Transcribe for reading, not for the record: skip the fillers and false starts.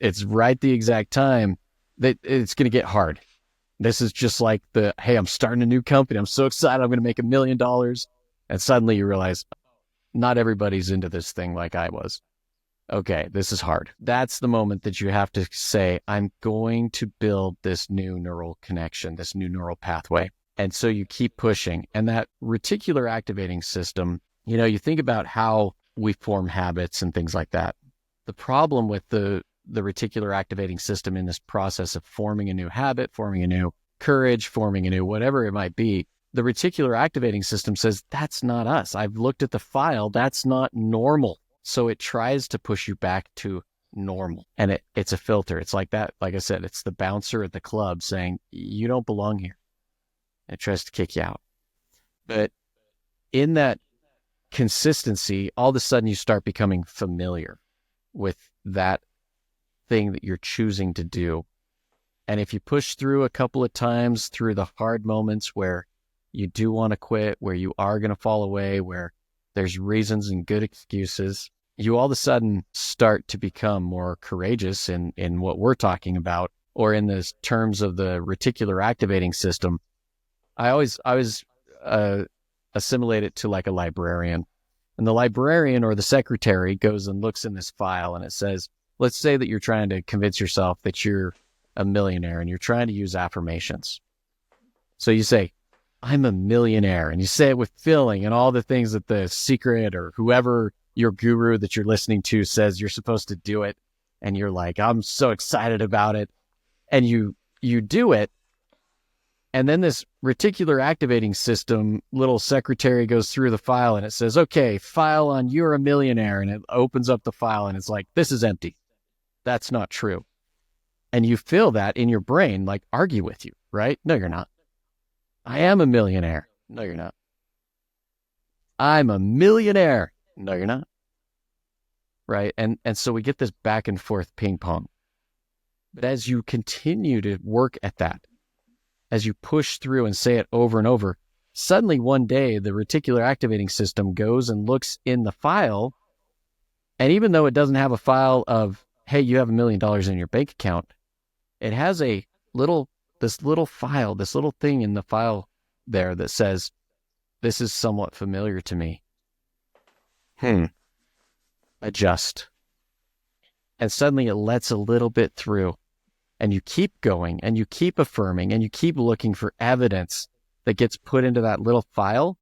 it's right the exact time that it's going to get hard. This is just like hey, I'm starting a new company. I'm so excited. I'm going to make $1,000,000. And suddenly you realize not everybody's into this thing like I was. Okay, this is hard. That's the moment that you have to say, I'm going to build this new neural connection, this new neural pathway. And so you keep pushing. And that reticular activating system, you think about how we form habits and things like that. The problem with the reticular activating system in this process of forming a new habit, forming a new courage, forming a new whatever it might be, the reticular activating system says, that's not us. I've looked at the file. That's not normal. So it tries to push you back to normal. And it's a filter. It's like that. Like I said, it's the bouncer at the club saying, you don't belong here. It tries to kick you out. But in that consistency, all of a sudden you start becoming familiar with that thing that you're choosing to do. And if you push through a couple of times through the hard moments where you do want to quit, where you are going to fall away, where there's reasons and good excuses, you all of a sudden start to become more courageous in what we're talking about, or in the terms of the reticular activating system. I always assimilate it to like a librarian. And the librarian or the secretary goes and looks in this file and it says, let's say that you're trying to convince yourself that you're a millionaire and you're trying to use affirmations. So you say, I'm a millionaire. And you say it with feeling and all the things that the secret or whoever your guru that you're listening to says you're supposed to do it. And you're like, I'm so excited about it. And you do it. And then this reticular activating system, little secretary goes through the file and it says, okay, file on you're a millionaire. And it opens up the file and it's like, this is empty. That's not true. And you feel that in your brain, like argue with you, right? No, you're not. I am a millionaire. No, you're not. I'm a millionaire. No, you're not. Right? And so we get this back and forth ping pong. But as you continue to work at that, as you push through and say it over and over, suddenly one day the reticular activating system goes and looks in the file. And even though it doesn't have a file of, hey, you have $1 million in your bank account, it has this little file, this little thing in the file there that says, this is somewhat familiar to me. Adjust. And suddenly it lets a little bit through. And you keep going and you keep affirming and you keep looking for evidence that gets put into that little file.